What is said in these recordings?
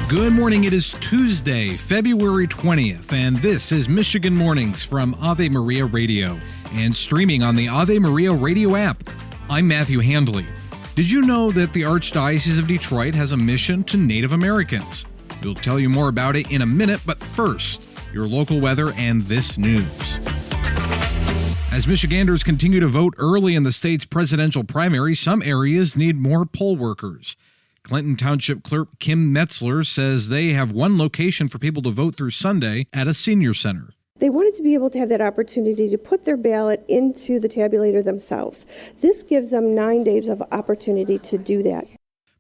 Good morning. It is Tuesday, February 20th, and this is Michigan Mornings from Ave Maria Radio and streaming on the Ave Maria Radio app. I'm Matthew Handley. Did you know that the Archdiocese of Detroit has a mission to Native Americans? We'll tell you more about it in a minute, but first, your local weather and this news. As Michiganders continue to vote early in the state's presidential primary, some areas need more poll workers. Clinton Township Clerk Kim Metzler says they have one location for people to vote through Sunday at a senior center. They wanted to be able to have that opportunity to put their ballot into the tabulator themselves. This gives them 9 days of opportunity to do that.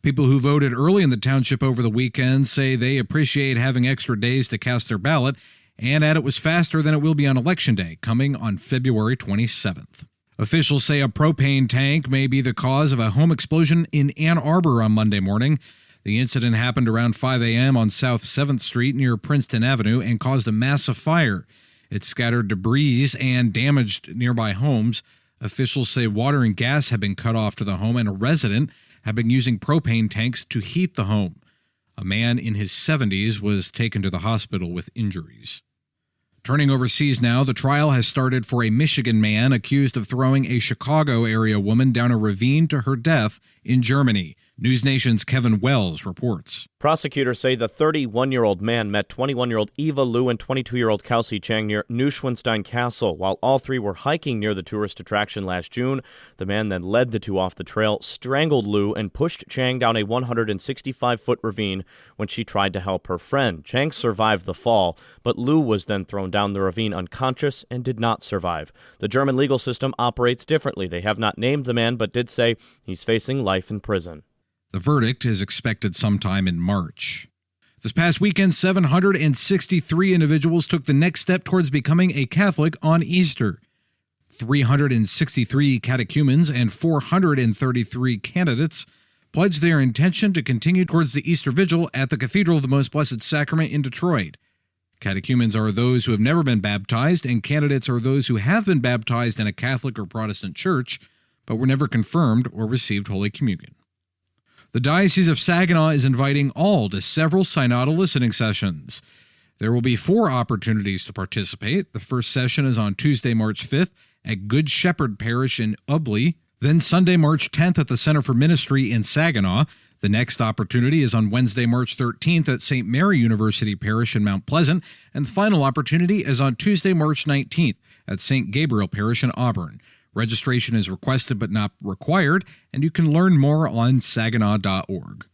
People who voted early in the township over the weekend say they appreciate having extra days to cast their ballot and add it was faster than it will be on Election Day, coming on February 27th. Officials say a propane tank may be the cause of a home explosion in Ann Arbor on Monday morning. The incident happened around 5 a.m. on South 7th Street near Princeton Avenue and caused a massive fire. It scattered debris and damaged nearby homes. Officials say water and gas have been cut off to the home, and a resident had been using propane tanks to heat the home. A man in his 70s was taken to the hospital with injuries. Turning overseas now, the trial has started for a Michigan man accused of throwing a Chicago area woman down a ravine to her death in Germany. News Nation's Kevin Wells reports. Prosecutors say the 31-year-old man met 21-year-old Eva Liu and 22-year-old Kelsey Chang near Neuschwanstein Castle. While all three were hiking near the tourist attraction last June, the man then led the two off the trail, strangled Liu, and pushed Chang down a 165-foot ravine when she tried to help her friend. Chang survived the fall, but Liu was then thrown down the ravine unconscious and did not survive. The German legal system operates differently. They have not named the man, but did say he's facing life in prison. The verdict is expected sometime in March. This past weekend, 763 individuals took the next step towards becoming a Catholic on Easter. 363 catechumens and 433 candidates pledged their intention to continue towards the Easter Vigil at the Cathedral of the Most Blessed Sacrament in Detroit. Catechumens are those who have never been baptized, and candidates are those who have been baptized in a Catholic or Protestant church, but were never confirmed or received Holy Communion. The Diocese of Saginaw is inviting all to several synodal listening sessions. There will be 4 opportunities to participate. The first session is on Tuesday, March 5th at Good Shepherd Parish in Ubly, then Sunday, March 10th at the Center for Ministry in Saginaw. The next opportunity is on Wednesday, March 13th at St. Mary University Parish in Mount Pleasant, and the final opportunity is on Tuesday, March 19th at St. Gabriel Parish in Auburn. Registration is requested but not required, and you can learn more on Saginaw.org.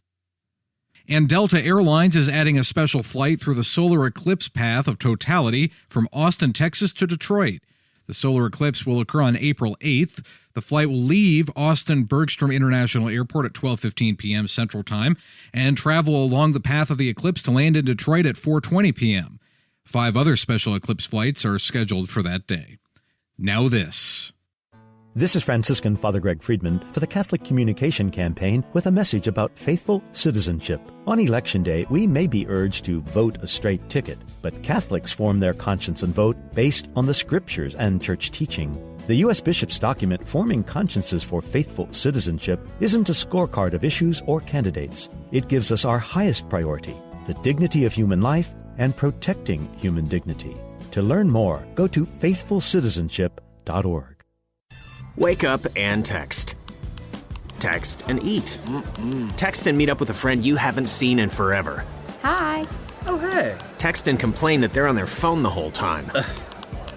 And Delta Airlines is adding a special flight through the solar eclipse path of totality from Austin, Texas to Detroit. The solar eclipse will occur on April 8th. The flight will leave Austin Bergstrom International Airport at 12:15 p.m. Central Time and travel along the path of the eclipse to land in Detroit at 4:20 p.m. 5 other special eclipse flights are scheduled for that day. Now this. This is Franciscan Father Greg Friedman for the Catholic Communication Campaign with a message about faithful citizenship. On Election Day, we may be urged to vote a straight ticket, but Catholics form their conscience and vote based on the Scriptures and church teaching. The U.S. Bishop's document, Forming Consciences for Faithful Citizenship, isn't a scorecard of issues or candidates. It gives us our highest priority, the dignity of human life and protecting human dignity. To learn more, go to faithfulcitizenship.org. Wake up and text. Text and eat. Text and meet up with a friend you haven't seen in forever. Hi. Oh, hey. Text and complain that they're on their phone the whole time.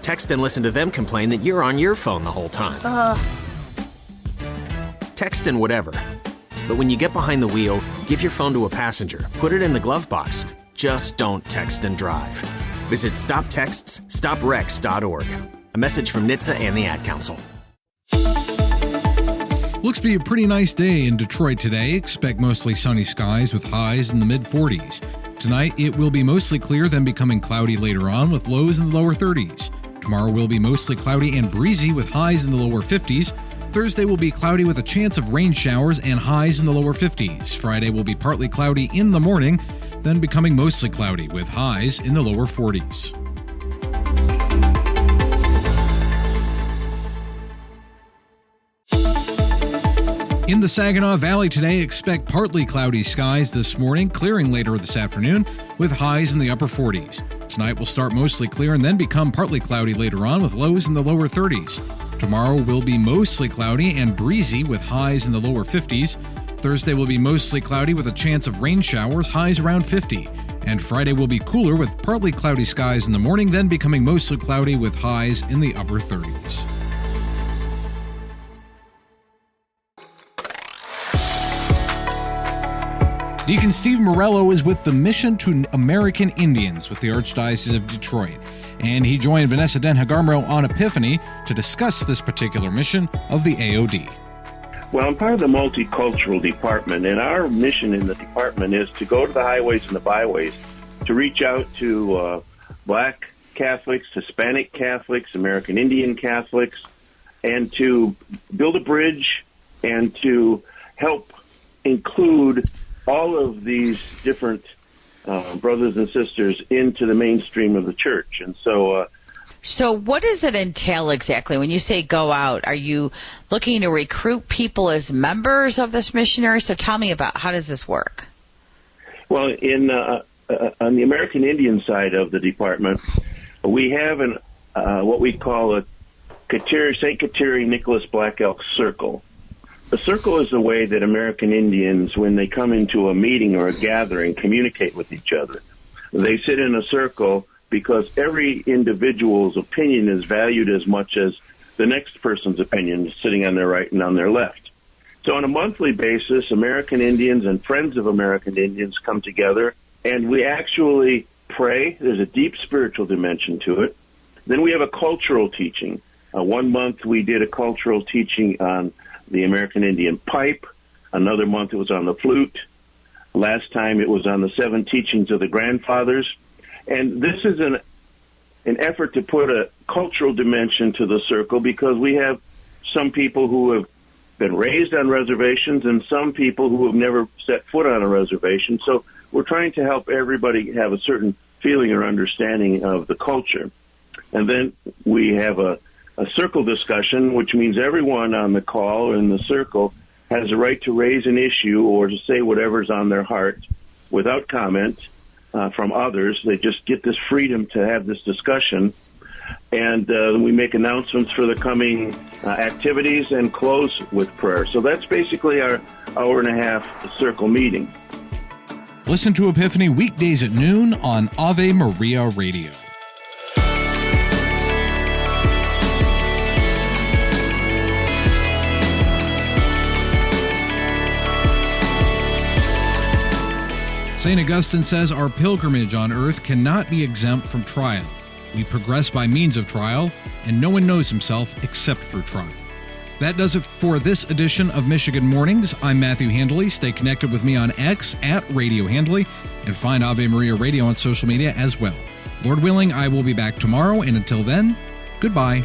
Text and listen to them complain that you're on your phone the whole time. Text and whatever. But when you get behind the wheel, give your phone to a passenger. Put it in the glove box. Just don't text and drive. Visit StopTextsStopWrecks.org. A message from NHTSA and the Ad Council. Looks to be a pretty nice day in Detroit today. Expect mostly sunny skies with highs in the mid-40s. Tonight, it will be mostly clear, then becoming cloudy later on with lows in the lower 30s. Tomorrow will be mostly cloudy and breezy with highs in the lower 50s. Thursday will be cloudy with a chance of rain showers and highs in the lower 50s. Friday will be partly cloudy in the morning, then becoming mostly cloudy with highs in the lower 40s. In the Saginaw Valley today, expect partly cloudy skies this morning, clearing later this afternoon, with highs in the upper 40s. Tonight will start mostly clear and then become partly cloudy later on, with lows in the lower 30s. Tomorrow will be mostly cloudy and breezy, with highs in the lower 50s. Thursday will be mostly cloudy with a chance of rain showers, highs around 50. And Friday will be cooler with partly cloudy skies in the morning, then becoming mostly cloudy with highs in the upper 30s. Deacon Steve Morello is with the Mission to American Indians with the Archdiocese of Detroit, and he joined Vanessa Den Hagarmro on Epiphany to discuss this particular mission of the AOD. Well, I'm part of the multicultural department, and our mission in the department is to go to the highways and the byways to reach out to Black Catholics, Hispanic Catholics, American Indian Catholics, and to build a bridge and to help include all of these different brothers and sisters into the mainstream of the church. And so what does it entail exactly? When you say go out, are you looking to recruit people as members of this missionary? So tell me about how does this work? Well, on the American Indian side of the department, we have what we call a St. Kateri Nicholas Black Elk Circle. A circle is the way that American Indians, when they come into a meeting or a gathering, communicate with each other. They sit in a circle because every individual's opinion is valued as much as the next person's opinion, sitting on their right and on their left. So on a monthly basis, American Indians and Friends of American Indians come together, and we actually pray. There's a deep spiritual dimension to it. Then we have a cultural teaching. One month we did a cultural teaching on the American Indian pipe. Another month it was on the flute. Last time it was on the 7 teachings of the grandfathers. And this is an effort to put a cultural dimension to the circle, because we have some people who have been raised on reservations and some people who have never set foot on a reservation. So we're trying to help everybody have a certain feeling or understanding of the culture. And then we have a circle discussion, which means everyone on the call or in the circle has a right to raise an issue or to say whatever's on their heart without comment from others. They just get this freedom to have this discussion. And we make announcements for the coming activities and close with prayer. So that's basically our hour-and-a-half circle meeting. Listen to Epiphany weekdays at noon on Ave Maria Radio. St. Augustine says our pilgrimage on earth cannot be exempt from trial. We progress by means of trial, and no one knows himself except through trial. That does it for this edition of Michigan Mornings. I'm Matthew Handley. Stay connected with me on X at Radio Handley, and find Ave Maria Radio on social media as well. Lord willing, I will be back tomorrow, and until then, goodbye.